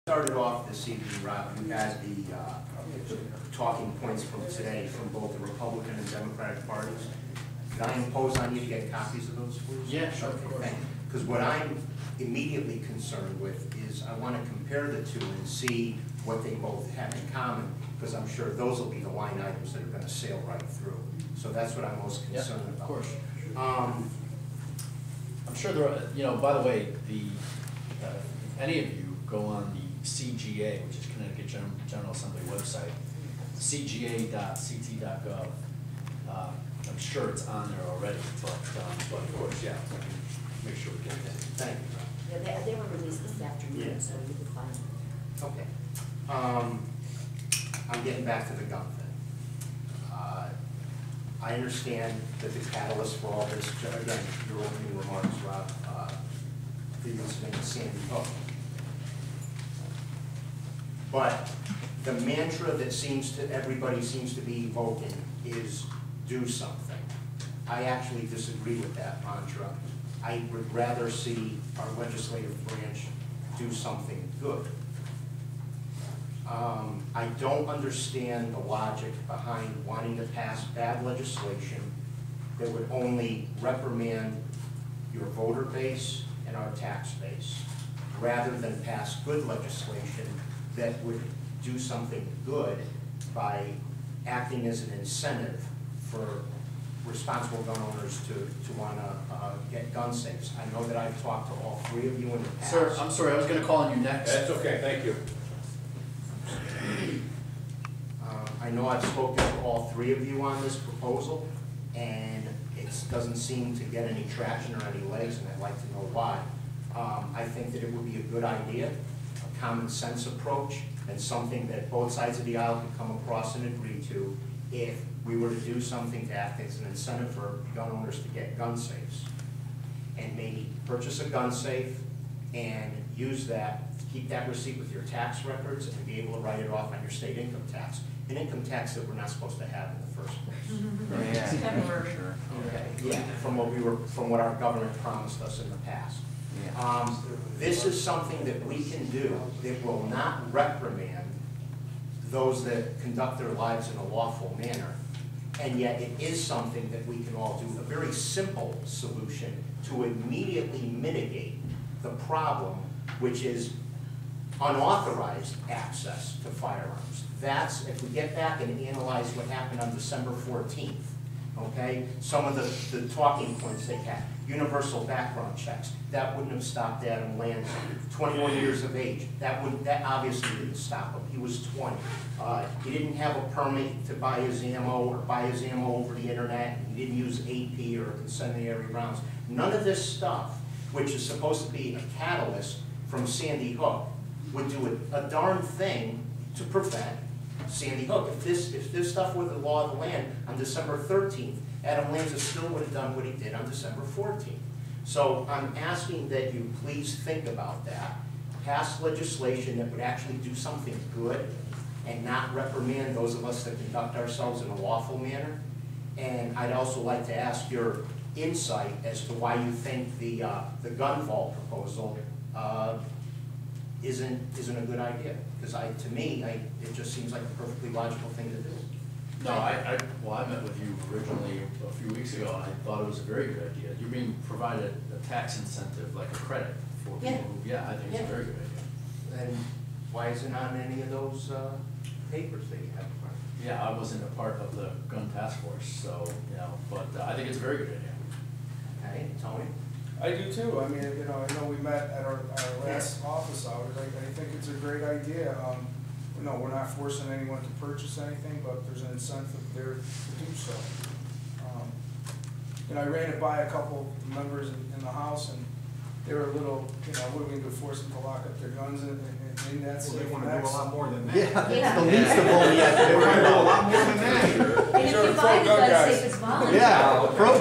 Started off this evening, Rob, you had the talking points from today from both the Republican and Democratic parties. Can I impose on you to get copies of those, please? Yeah, sure, of course. Because what I'm immediately concerned with is I want to compare the two and see what they both have in common, because I'm sure those will be the line items that are going to sail right through. So that's what I'm most concerned about. Of course. I'm sure there are, by the way, if any of you go on the CGA, which is Connecticut General Assembly website, cga.ct.gov. I'm sure it's on there already, but of course, yeah, make sure we get that. Thank you, Rob. Yeah, they were released this afternoon, Yeah. so you can find them. Okay. I'm getting back to the gun thing. I understand that the catalyst for all this, again, your opening remarks, Rob, the incident in Sandy Hook. But the mantra that everybody seems to be evoking is do something. I actually disagree with that mantra. I would rather see our legislative branch do something good. I don't understand the logic behind wanting to pass bad legislation that would only reprimand your voter base and our tax base, rather than pass good legislation that would do something good by acting as an incentive for responsible gun owners to want to get gun safes. I know that I've talked to all three of you in the past. Sir, I'm sorry, I was going to call on you next. That's okay, thank you. I know I've spoken to all three of you on this proposal, and it doesn't seem to get any traction or any legs, and I'd like to know why. I think that it would be a good idea, a common sense approach, and something that both sides of the aisle could come across and agree to if we were to do something to act as an incentive for gun owners to get gun safes. And maybe purchase a gun safe and use that, keep that receipt with your tax records and be able to write it off on your state income tax. An income tax that we're not supposed to have in the first place. Yeah. Sure. Okay. Yeah, from what our government promised us in the past. This is something that we can do that will not reprimand those that conduct their lives in a lawful manner, and yet it is something that we can all do, a very simple solution to immediately mitigate the problem, which is unauthorized access to firearms. That's, if we get back and analyze what happened on December 14th, okay, some of the talking points they had, universal background checks, that wouldn't have stopped Adam Lanza. 21 years of age, that obviously didn't stop him. He was 20. He didn't have a permit to buy his ammo or buy his ammo over the internet. He didn't use AP or incendiary rounds. None of this stuff, which is supposed to be a catalyst from Sandy Hook, would do a darn thing to prevent Sandy Hook. If this stuff were the law of the land on December 13th, Adam Lanza still would have done what he did on December 14th. So I'm asking that you please think about that. Pass legislation that would actually do something good and not reprimand those of us that conduct ourselves in a lawful manner. And I'd also like to ask your insight as to why you think the gun vault proposal isn't a good idea. Because to me, it just seems like a perfectly logical thing to do. No, well, I met with you originally a few weeks ago, and I thought it was a very good idea. You're being provided a tax incentive, like a credit for people who, I think it's a very good idea. And why isn't it on any of those papers that you have in front of you? Yeah, I wasn't a part of the gun task force, so, but I think it's a very good idea. Okay, Tony? I do too. I mean, I know we met at our last office hours. I think it's a great idea. No, we're not forcing anyone to purchase anything, but there's an incentive there to do so. I ran it by a couple members in the House, and they were a little, what are we going to do, force them to lock up their guns in that safe? Well, they want to do a lot more than that. Yeah. The least of all we have to They worry want to do a about. lot more than that. And if you buy the gun safe, it's voluntary. Yeah, pro gun.